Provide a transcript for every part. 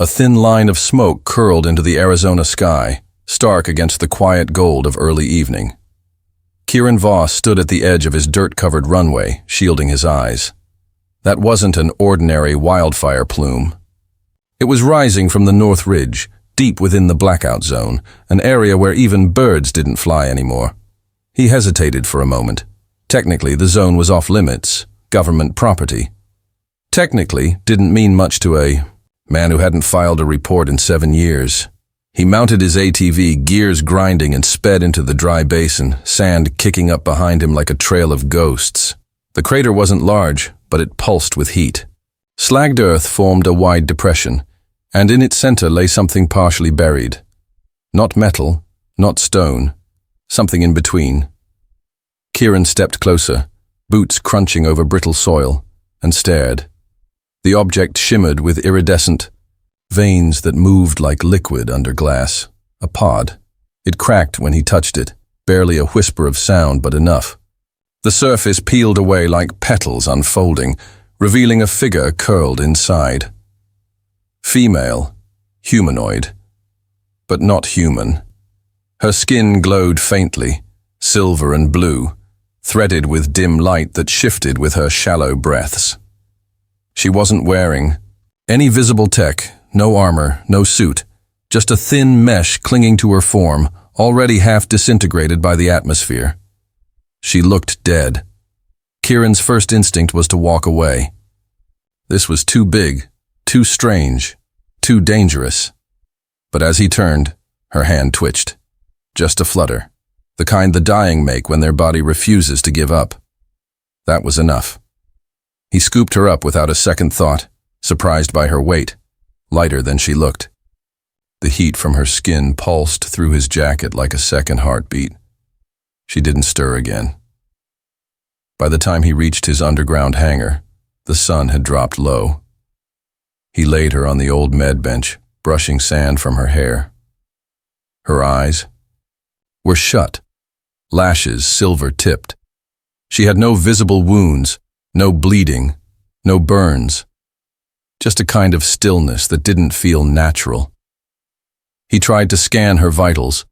A thin line of smoke curled into the Arizona sky, stark against the quiet gold of early evening. Kieran Voss stood at the edge of his dirt-covered runway, shielding his eyes. That wasn't an ordinary wildfire plume. It was rising from the North Ridge, deep within the blackout zone, an area where even birds didn't fly anymore. He hesitated for a moment. Technically, the zone was off-limits, government property. Technically didn't mean much to a man who hadn't filed a report in 7 years. He mounted his ATV, gears grinding, and sped into the dry basin, sand kicking up behind him like a trail of ghosts. The crater wasn't large, but it pulsed with heat. Slagged earth formed a wide depression, and in its center lay something partially buried. Not metal, not stone, something in between. Kieran stepped closer, boots crunching over brittle soil, and stared. The object shimmered with iridescent veins that moved like liquid under glass. A pod. It cracked when he touched it, barely a whisper of sound, but enough. The surface peeled away like petals unfolding, revealing a figure curled inside. Female, humanoid, but not human. Her skin glowed faintly, silver and blue, threaded with dim light that shifted with her shallow breaths. She wasn't wearing any visible tech, no armor, no suit, just a thin mesh clinging to her form, already half disintegrated by the atmosphere. She looked dead. Kieran's first instinct was to walk away. This was too big, too strange, too dangerous. But as he turned, her hand twitched. Just a flutter, the kind the dying make when their body refuses to give up. That was enough. He scooped her up without a second thought, surprised by her weight, lighter than she looked. The heat from her skin pulsed through his jacket like a second heartbeat. She didn't stir again. By the time he reached his underground hangar, the sun had dropped low. He laid her on the old med bench, brushing sand from her hair. Her eyes were shut, lashes silver-tipped. She had no visible wounds, no bleeding, no burns. Just a kind of stillness that didn't feel natural. He tried to scan her vitals,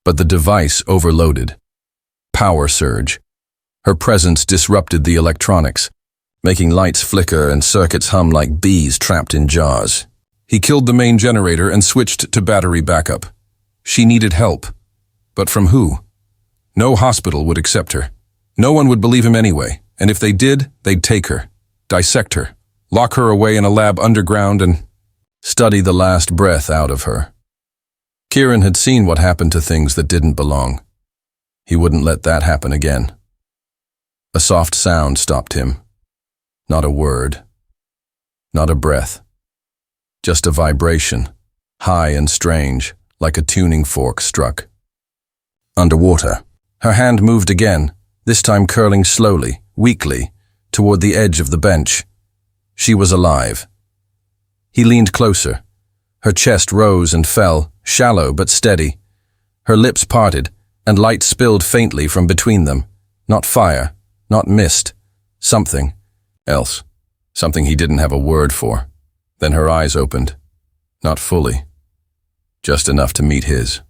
but the device overloaded. Power surge. Her presence disrupted the electronics, making lights flicker and circuits hum like bees trapped in jars. He killed the main generator and switched to battery backup. She needed help. But from who? No hospital would accept her. No one would believe him anyway, and if they did, they'd take her, dissect her, lock her away in a lab underground and study the last breath out of her. Kieran had seen what happened to things that didn't belong. He wouldn't let that happen again. A soft sound stopped him. Not a word. Not a breath. Just a vibration, high and strange, like a tuning fork struck. Underwater. Her hand moved again, this time curling slowly, weakly, toward the edge of the bench. She was alive. He leaned closer. Her chest rose and fell, shallow but steady. Her lips parted, and light spilled faintly from between them. Not fire, not mist. Something else. Something he didn't have a word for. Then her eyes opened. Not fully. Just enough to meet his.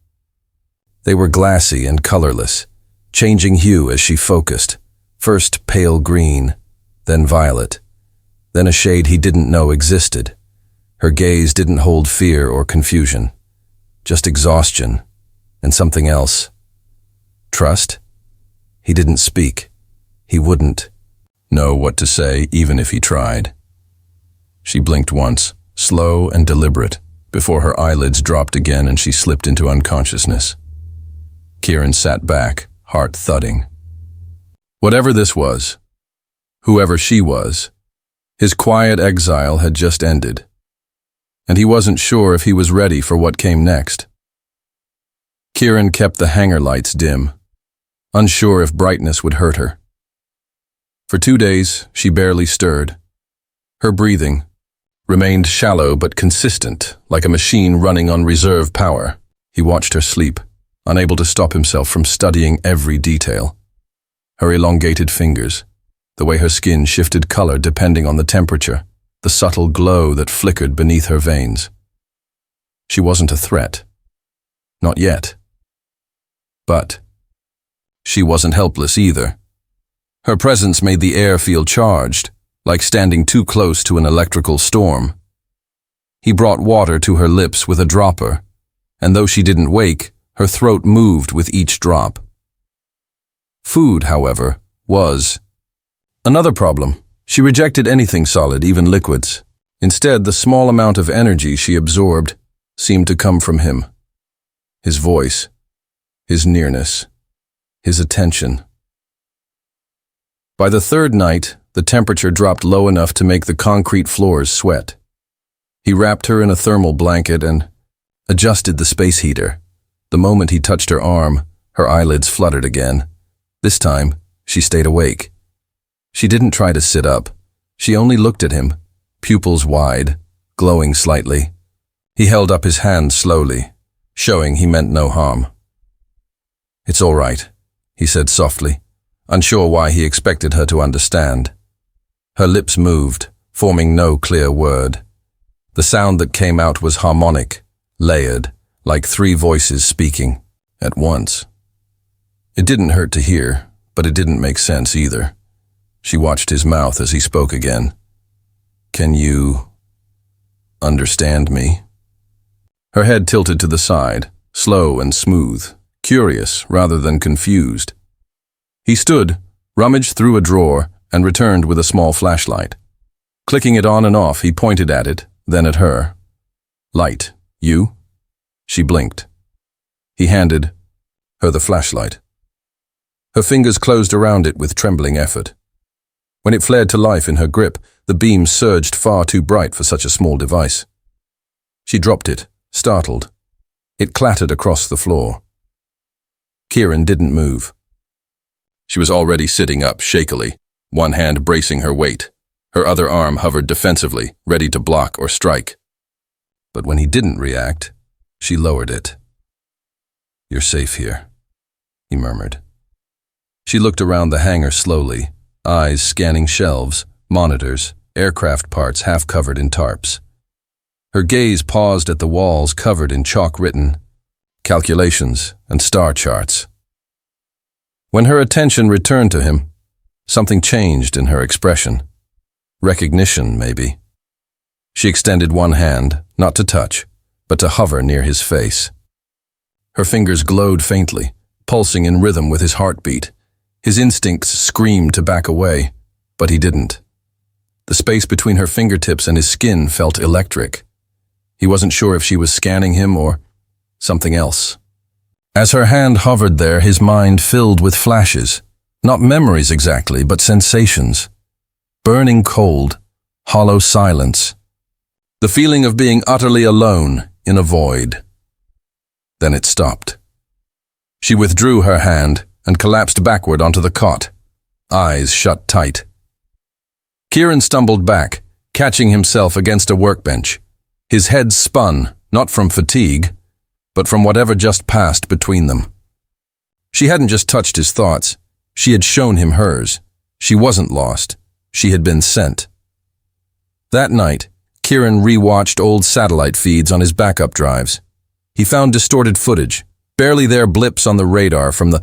They were glassy and colorless, changing hue as she focused. First pale green, then violet, then a shade he didn't know existed. Her gaze didn't hold fear or confusion, just exhaustion and something else. Trust? He didn't speak. He wouldn't know what to say even if he tried. She blinked once, slow and deliberate, before her eyelids dropped again and she slipped into unconsciousness. Kieran sat back, heart thudding. Whatever this was, whoever she was, his quiet exile had just ended, and he wasn't sure if he was ready for what came next. Kieran kept the hangar lights dim, unsure if brightness would hurt her. For 2 days, she barely stirred. Her breathing remained shallow but consistent, like a machine running on reserve power. He watched her sleep, unable to stop himself from studying every detail. Her elongated fingers, the way her skin shifted color depending on the temperature, the subtle glow that flickered beneath her veins. She wasn't a threat. Not yet. But she wasn't helpless either. Her presence made the air feel charged, like standing too close to an electrical storm. He brought water to her lips with a dropper, and though she didn't wake, her throat moved with each drop. Food, however, was another problem. She rejected anything solid, even liquids. Instead, the small amount of energy she absorbed seemed to come from him. His voice, his nearness, his attention. By the third night, the temperature dropped low enough to make the concrete floors sweat. He wrapped her in a thermal blanket and adjusted the space heater. The moment he touched her arm, her eyelids fluttered again. This time, she stayed awake. She didn't try to sit up. She only looked at him, pupils wide, glowing slightly. He held up his hand slowly, showing he meant no harm. "It's all right," he said softly, unsure why he expected her to understand. Her lips moved, forming no clear word. The sound that came out was harmonic, layered, like three voices speaking at once. It didn't hurt to hear, but it didn't make sense either. She watched his mouth as he spoke again. "Can you understand me?" Her head tilted to the side, slow and smooth, curious rather than confused. He stood, rummaged through a drawer, and returned with a small flashlight. Clicking it on and off, he pointed at it, then at her. "Light, you?" She blinked. He handed her the flashlight. Her fingers closed around it with trembling effort. When it flared to life in her grip, the beam surged far too bright for such a small device. She dropped it, startled. It clattered across the floor. Kieran didn't move. She was already sitting up shakily, one hand bracing her weight. Her other arm hovered defensively, ready to block or strike. But when he didn't react, she lowered it. "You're safe here," he murmured. She looked around the hangar slowly, eyes scanning shelves, monitors, aircraft parts half covered in tarps. Her gaze paused at the walls covered in chalk-written calculations and star charts. When her attention returned to him, something changed in her expression. Recognition, maybe. She extended one hand, not to touch, but to hover near his face. Her fingers glowed faintly, pulsing in rhythm with his heartbeat. His instincts screamed to back away, but he didn't. The space between her fingertips and his skin felt electric. He wasn't sure if she was scanning him or something else. As her hand hovered there, his mind filled with flashes. Not memories exactly, but sensations. Burning cold, hollow silence. The feeling of being utterly alone in a void. Then it stopped. She withdrew her hand and collapsed backward onto the cot, eyes shut tight. Kieran stumbled back, catching himself against a workbench. His head spun, not from fatigue, but from whatever just passed between them. She hadn't just touched his thoughts, she had shown him hers. She wasn't lost, she had been sent. That night, Kieran rewatched old satellite feeds on his backup drives. He found distorted footage, barely there blips on the radar from the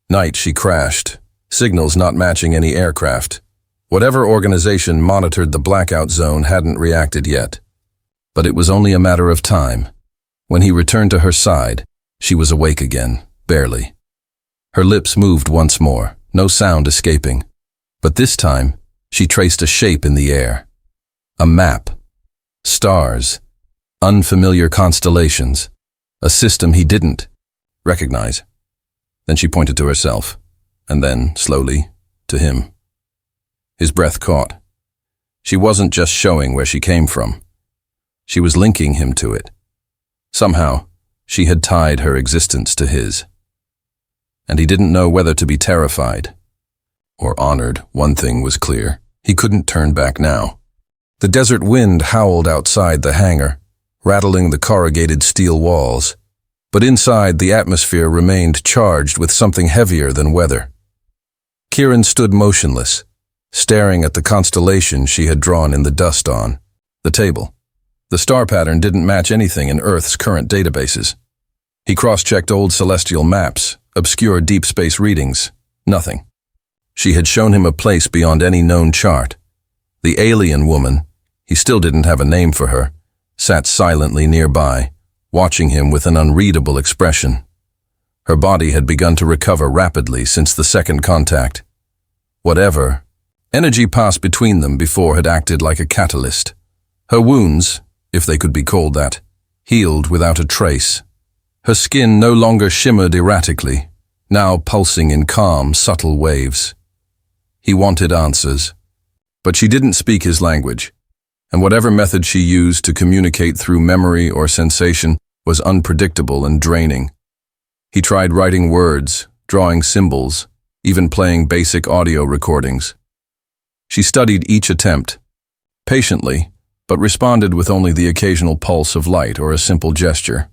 night she crashed, signals not matching any aircraft. Whatever organization monitored the blackout zone hadn't reacted yet. But it was only a matter of time. When he returned to her side, she was awake again, barely. Her lips moved once more, no sound escaping. But this time, she traced a shape in the air. A map. Stars. Unfamiliar constellations. A system he didn't recognize. Then she pointed to herself, and then, slowly, to him. His breath caught. She wasn't just showing where she came from. She was linking him to it. Somehow, she had tied her existence to his. And he didn't know whether to be terrified or honored. One thing was clear. He couldn't turn back now. The desert wind howled outside the hangar, rattling the corrugated steel walls. But inside, the atmosphere remained charged with something heavier than weather. Kieran stood motionless, staring at the constellation she had drawn in the dust on the table. The star pattern didn't match anything in Earth's current databases. He cross-checked old celestial maps, obscure deep space readings. Nothing. She had shown him a place beyond any known chart. The alien woman, he still didn't have a name for her, sat silently nearby, watching him with an unreadable expression. Her body had begun to recover rapidly since the second contact. Whatever, energy passed between them before had acted like a catalyst. Her wounds, if they could be called that, healed without a trace. Her skin no longer shimmered erratically, now pulsing in calm, subtle waves. He wanted answers, but she didn't speak his language, and whatever method she used to communicate through memory or sensation was unpredictable and draining. He tried writing words, drawing symbols, even playing basic audio recordings. She studied each attempt, patiently, but responded with only the occasional pulse of light or a simple gesture.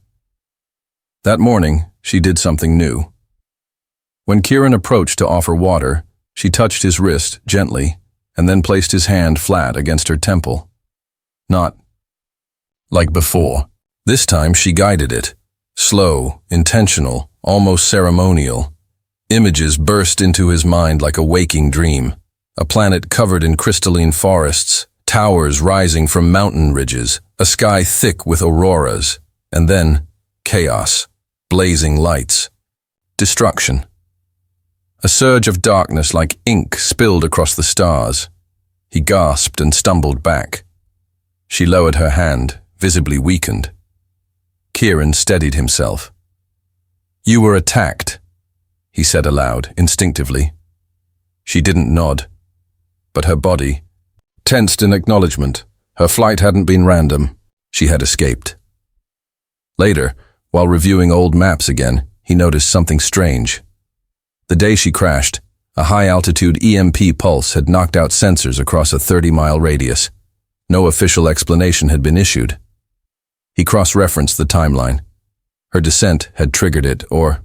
That morning, she did something new. When Kieran approached to offer water, she touched his wrist gently and then placed his hand flat against her temple. Not like before. This time she guided it. Slow, intentional, almost ceremonial. Images burst into his mind like a waking dream. A planet covered in crystalline forests, towers rising from mountain ridges, a sky thick with auroras, and then chaos, blazing lights, destruction. A surge of darkness like ink spilled across the stars. He gasped and stumbled back. She lowered her hand, visibly weakened. Kieran steadied himself. "You were attacked," he said aloud, instinctively. She didn't nod, but her body tensed in acknowledgement. Her flight hadn't been random. She had escaped. Later, while reviewing old maps again, he noticed something strange. The day she crashed, a high-altitude EMP pulse had knocked out sensors across a 30-mile radius. No official explanation had been issued. He cross-referenced the timeline. Her descent had triggered it, or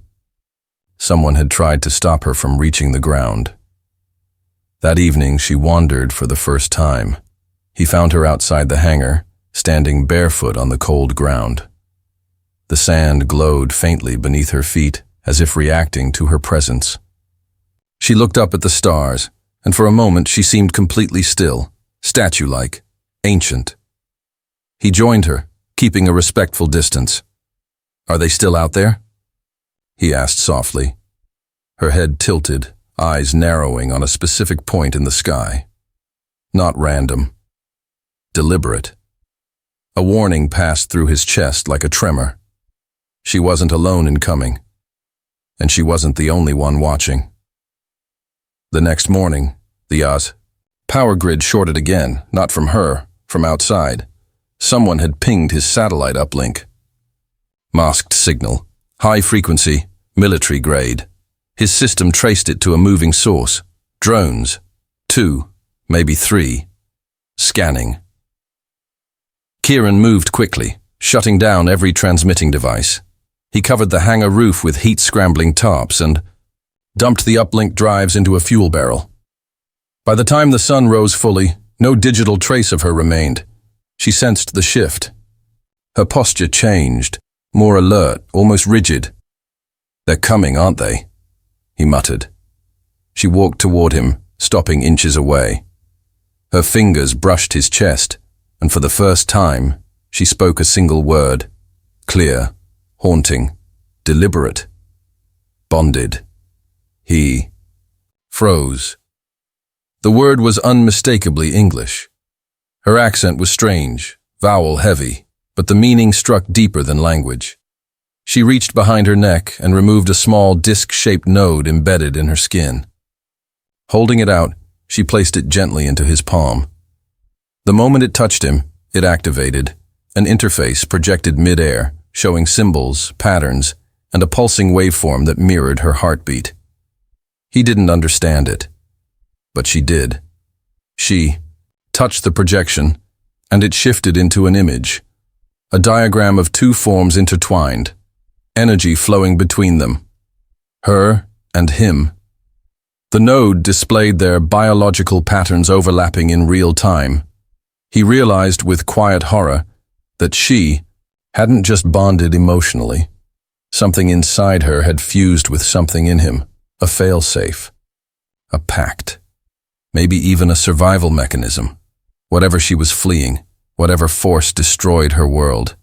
someone had tried to stop her from reaching the ground. That evening, she wandered for the first time. He found her outside the hangar, standing barefoot on the cold ground. The sand glowed faintly beneath her feet, as if reacting to her presence. She looked up at the stars, and for a moment she seemed completely still, statue-like, ancient. He joined her, keeping a respectful distance. "Are they still out there?" he asked softly. Her head tilted, eyes narrowing on a specific point in the sky. Not random. Deliberate. A warning passed through his chest like a tremor. She wasn't alone in coming, and she wasn't the only one watching. The next morning, the power grid shorted again, not from her, from outside. Someone had pinged his satellite uplink. Masked signal, high frequency, military grade. His system traced it to a moving source. Drones. 2, maybe 3. Scanning. Kieran moved quickly, shutting down every transmitting device. He covered the hangar roof with heat-scrambling tarps and dumped the uplink drives into a fuel barrel. By the time the sun rose fully, no digital trace of her remained. She sensed the shift. Her posture changed, more alert, almost rigid. "They're coming, aren't they?" he muttered. She walked toward him, stopping inches away. Her fingers brushed his chest, and for the first time, she spoke a single word. Clear, haunting, deliberate. Bonded. He froze. The word was unmistakably English. Her accent was strange, vowel-heavy, but the meaning struck deeper than language. She reached behind her neck and removed a small disc-shaped node embedded in her skin. Holding it out, she placed it gently into his palm. The moment it touched him, it activated. An interface projected mid-air, showing symbols, patterns, and a pulsing waveform that mirrored her heartbeat. He didn't understand it, but she did. She touched the projection, and it shifted into an image, a diagram of two forms intertwined, energy flowing between them, her and him. The node displayed their biological patterns overlapping in real time. He realized with quiet horror that she hadn't just bonded emotionally. Something inside her had fused with something in him, a failsafe, a pact, maybe even a survival mechanism. Whatever she was fleeing, whatever force destroyed her world,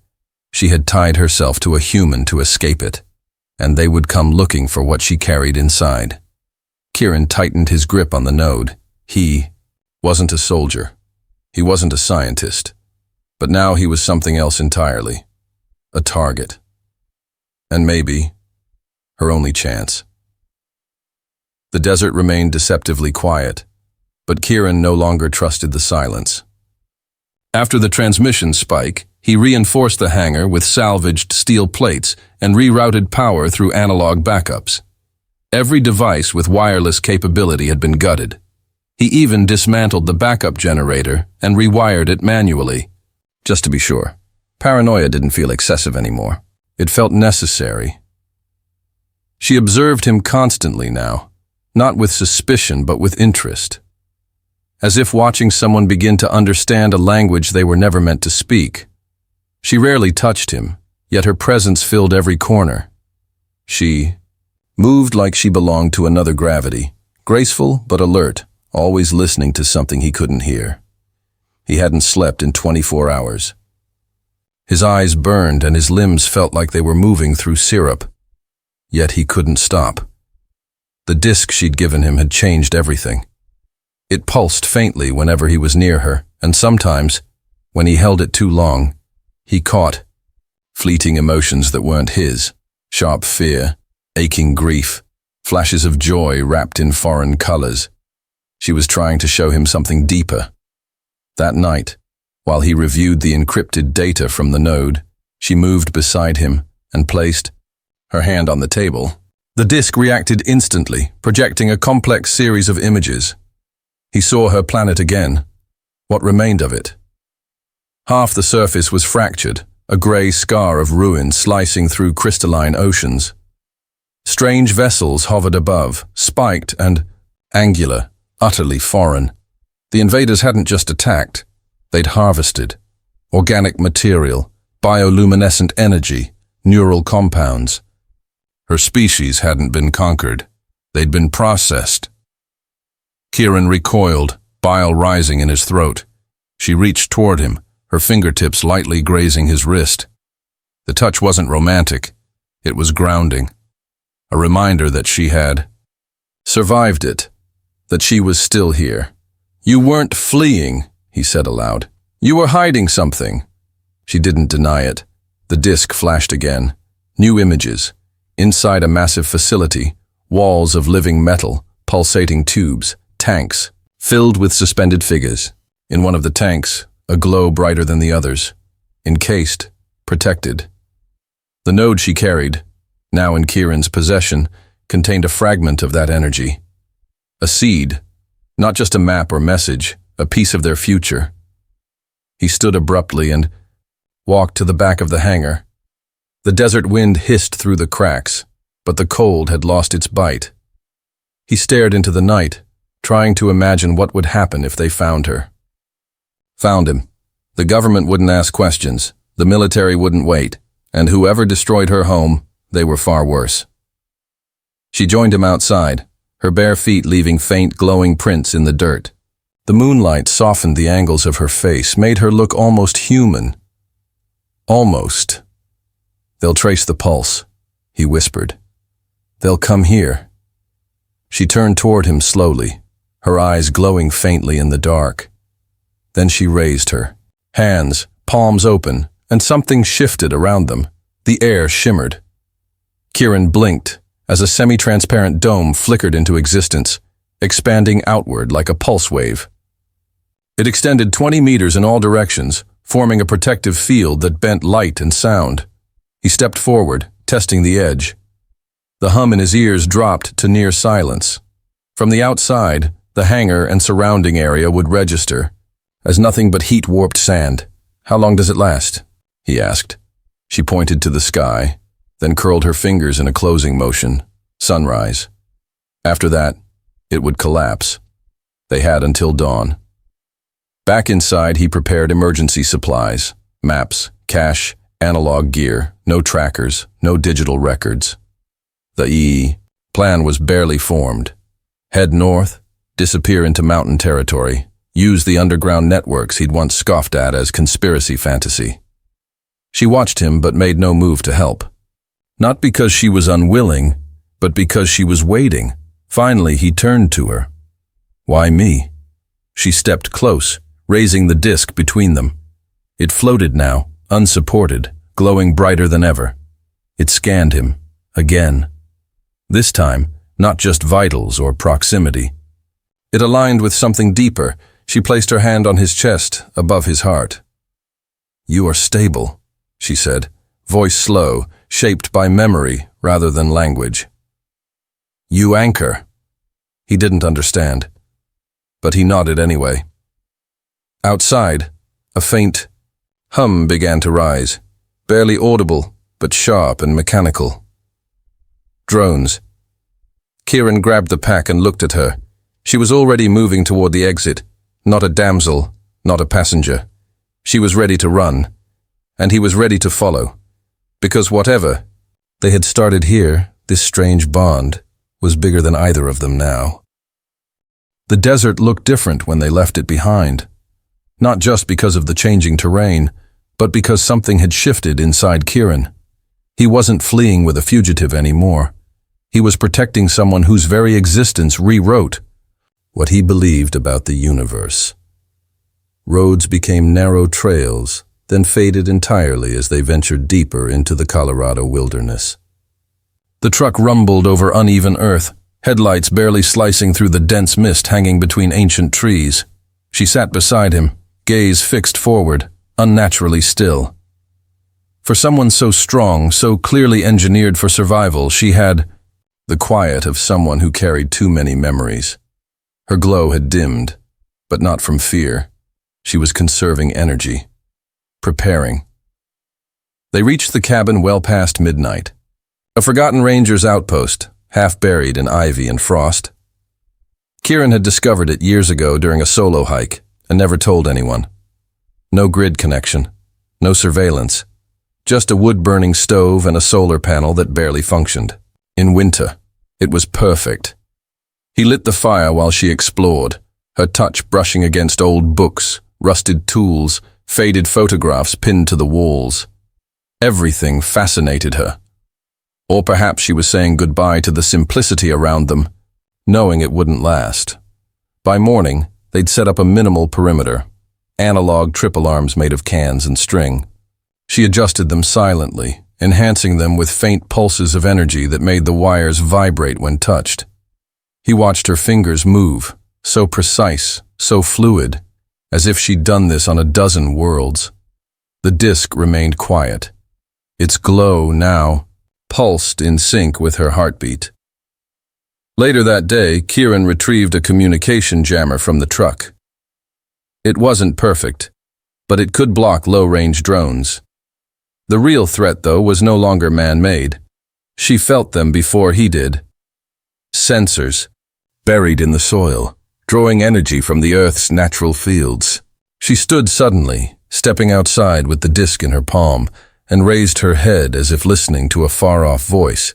she had tied herself to a human to escape it, and they would come looking for what she carried inside. Kieran tightened his grip on the node. He wasn't a soldier. He wasn't a scientist. But now he was something else entirely. A target. And maybe her only chance. The desert remained deceptively quiet, but Kieran no longer trusted the silence. After the transmission spike, he reinforced the hangar with salvaged steel plates and rerouted power through analog backups. Every device with wireless capability had been gutted. He even dismantled the backup generator and rewired it manually. Just to be sure, paranoia didn't feel excessive anymore. It felt necessary. She observed him constantly now, not with suspicion but with interest. As if watching someone begin to understand a language they were never meant to speak. She rarely touched him, yet her presence filled every corner. She moved like she belonged to another gravity, graceful but alert, always listening to something he couldn't hear. He hadn't slept in 24 hours. His eyes burned and his limbs felt like they were moving through syrup. Yet he couldn't stop. The disc she'd given him had changed everything. It pulsed faintly whenever he was near her, and sometimes, when he held it too long, he caught fleeting emotions that weren't his, sharp fear, aching grief, flashes of joy wrapped in foreign colors. She was trying to show him something deeper. That night, while he reviewed the encrypted data from the node, she moved beside him and placed her hand on the table. The disk reacted instantly, projecting a complex series of images. He saw her planet again. What remained of it? Half the surface was fractured, a gray scar of ruin slicing through crystalline oceans. Strange vessels hovered above, spiked and angular, utterly foreign. The invaders hadn't just attacked, they'd harvested. Organic material, bioluminescent energy, neural compounds. Her species hadn't been conquered, they'd been processed. Kieran recoiled, bile rising in his throat. She reached toward him, her fingertips lightly grazing his wrist. The touch wasn't romantic, it was grounding. A reminder that she had survived it, that she was still here. "You weren't fleeing," he said aloud. "You were hiding something." She didn't deny it. The disc flashed again. New images. Inside a massive facility, walls of living metal, pulsating tubes, tanks, filled with suspended figures. In one of the tanks, a glow brighter than the others. Encased, protected. The node she carried, now in Kieran's possession, contained a fragment of that energy. A seed, not just a map or message, a piece of their future. He stood abruptly and walked to the back of the hangar. The desert wind hissed through the cracks, but the cold had lost its bite. He stared into the night, trying to imagine what would happen if they found her. Found him. The government wouldn't ask questions, the military wouldn't wait, and whoever destroyed her home, they were far worse. She joined him outside, her bare feet leaving faint glowing prints in the dirt. The moonlight softened the angles of her face, made her look almost human. Almost. "They'll trace the pulse," he whispered. "They'll come here." She turned toward him slowly, her eyes glowing faintly in the dark. Then she raised her hands, palms open, and something shifted around them. The air shimmered. Kieran blinked as a semi-transparent dome flickered into existence, expanding outward like a pulse wave. It extended 20 meters in all directions, forming a protective field that bent light and sound. He stepped forward, testing the edge. The hum in his ears dropped to near silence. From the outside, the hangar and surrounding area would register as nothing but heat-warped sand. "How long does it last?" he asked. She pointed to the sky, then curled her fingers in a closing motion. Sunrise. After that, it would collapse. They had until dawn. Back inside, he prepared emergency supplies, maps, Cash, analog gear, no trackers, no digital records. The plan was barely formed. Head north, disappear into mountain territory, use the underground networks he'd once scoffed at as conspiracy fantasy. She watched him but made no move to help. Not because she was unwilling, but because she was waiting. Finally, he turned to her. "Why me?" She stepped close, raising the disk between them. It floated now, unsupported, glowing brighter than ever. It scanned him, again. This time, not just vitals or proximity. It aligned with something deeper. She placed her hand on his chest, above his heart. "You are stable," she said, voice slow, shaped by memory rather than language. "You anchor." He didn't understand, but he nodded anyway. Outside, a faint hum began to rise, barely audible, but sharp and mechanical. Drones. Kieran grabbed the pack and looked at her. She was already moving toward the exit, not a damsel, not a passenger. She was ready to run, and he was ready to follow, because whatever they had started here, this strange bond, was bigger than either of them now. The desert looked different when they left it behind, not just because of the changing terrain, but because something had shifted inside Kieran. He wasn't fleeing with a fugitive anymore. He was protecting someone whose very existence rewrote what he believed about the universe. Roads became narrow trails, then faded entirely as they ventured deeper into the Colorado wilderness. The truck rumbled over uneven earth, headlights barely slicing through the dense mist hanging between ancient trees. She sat beside him, gaze fixed forward, unnaturally still. For someone so strong, so clearly engineered for survival, she had the quiet of someone who carried too many memories. Her glow had dimmed, but not from fear. She was conserving energy, preparing. They reached the cabin well past midnight. A forgotten ranger's outpost, half buried in ivy and frost. Kieran had discovered it years ago during a solo hike and never told anyone. No grid connection, no surveillance, just a wood-burning stove and a solar panel that barely functioned. In winter, it was perfect. He lit the fire while she explored, her touch brushing against old books, rusted tools, faded photographs pinned to the walls. Everything fascinated her. Or perhaps she was saying goodbye to the simplicity around them, knowing it wouldn't last. By morning, they'd set up a minimal perimeter, analog triple arms made of cans and string. She adjusted them silently, enhancing them with faint pulses of energy that made the wires vibrate when touched. He watched her fingers move, so precise, so fluid, as if she'd done this on a dozen worlds. The disk remained quiet. Its glow now pulsed in sync with her heartbeat. Later that day, Kieran retrieved a communication jammer from the truck. It wasn't perfect, but it could block low-range drones. The real threat, though, was no longer man-made. She felt them before he did. Sensors, buried in the soil, drawing energy from the Earth's natural fields. She stood suddenly, stepping outside with the disk in her palm, and raised her head as if listening to a far-off voice.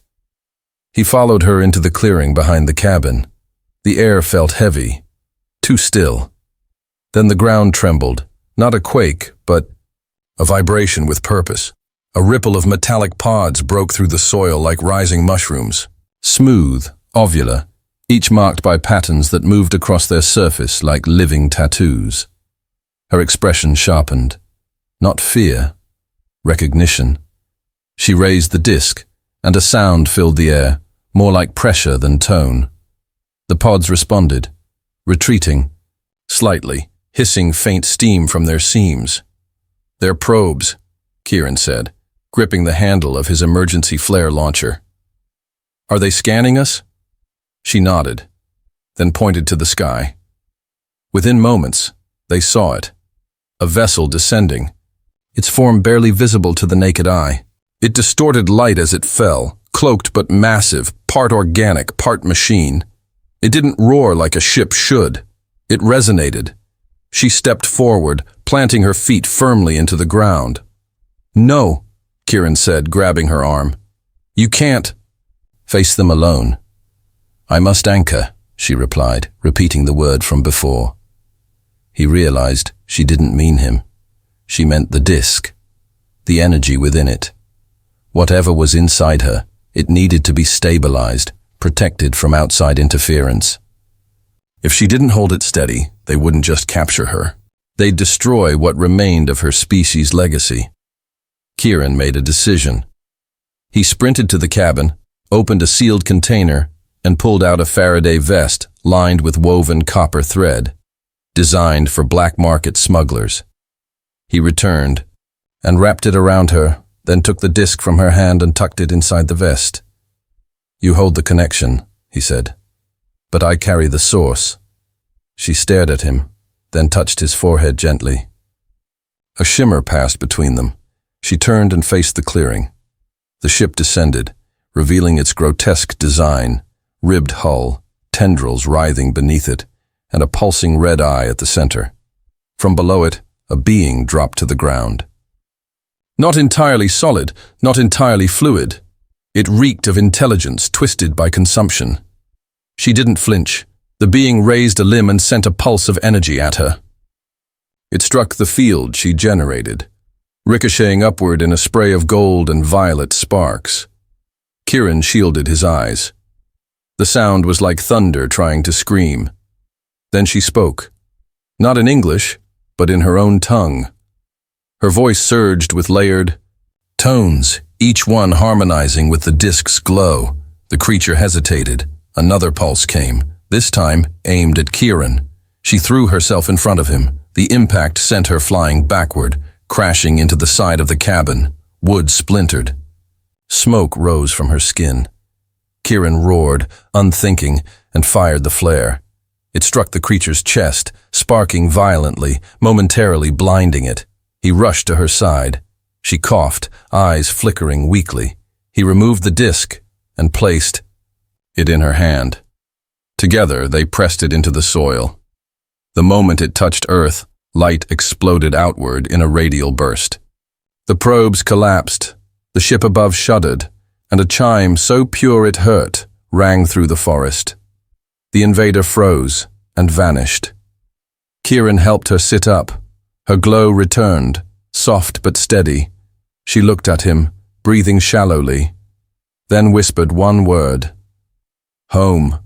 He followed her into the clearing behind the cabin. The air felt heavy, too still. Then the ground trembled, not a quake, but a vibration with purpose. A ripple of metallic pods broke through the soil like rising mushrooms, smooth, ovular, each marked by patterns that moved across their surface like living tattoos. Her expression sharpened. Not fear, recognition. She raised the disk, and a sound filled the air, more like pressure than tone. The pods responded, retreating, slightly, hissing faint steam from their seams. "They're probes," Kieran said, gripping the handle of his emergency flare launcher. "Are they scanning us?" She nodded, then pointed to the sky. Within moments, they saw it. A vessel descending, its form barely visible to the naked eye. It distorted light as it fell, cloaked but massive, part organic, part machine. It didn't roar like a ship should. It resonated. She stepped forward, planting her feet firmly into the ground. No, Kieran said, grabbing her arm. You can't. Face them alone. I must anchor, she replied, repeating the word from before. He realized she didn't mean him. She meant the disk, the energy within it. Whatever was inside her, it needed to be stabilized, protected from outside interference. If she didn't hold it steady, they wouldn't just capture her. They'd destroy what remained of her species' legacy. Kieran made a decision. He sprinted to the cabin, opened a sealed container, and pulled out a Faraday vest lined with woven copper thread, designed for black market smugglers. He returned and wrapped it around her, then took the disc from her hand and tucked it inside the vest. You hold the connection, he said, but I carry the source. She stared at him, then touched his forehead gently. A shimmer passed between them. She turned and faced the clearing. The ship descended, revealing its grotesque design, ribbed hull, tendrils writhing beneath it, and a pulsing red eye at the center. From below it, a being dropped to the ground. Not entirely solid, not entirely fluid. It reeked of intelligence twisted by consumption. She didn't flinch. The being raised a limb and sent a pulse of energy at her. It struck the field she generated, ricocheting upward in a spray of gold and violet sparks. Kieran shielded his eyes. The sound was like thunder trying to scream. Then she spoke, not in English, but in her own tongue. Her voice surged with layered tones, each one harmonizing with the disk's glow. The creature hesitated. Another pulse came, this time aimed at Kieran. She threw herself in front of him. The impact sent her flying backward, crashing into the side of the cabin. Wood splintered. Smoke rose from her skin. Kieran roared, unthinking, and fired the flare. It struck the creature's chest, sparking violently, momentarily blinding it. He rushed to her side. She coughed, eyes flickering weakly. He removed the disc and placed it in her hand. Together, they pressed it into the soil. The moment it touched Earth, light exploded outward in a radial burst. The probes collapsed, the ship above shuddered, and a chime so pure it hurt rang through the forest. The invader froze and vanished. Kieran helped her sit up. Her glow returned, soft but steady. She looked at him, breathing shallowly, then whispered one word. Home.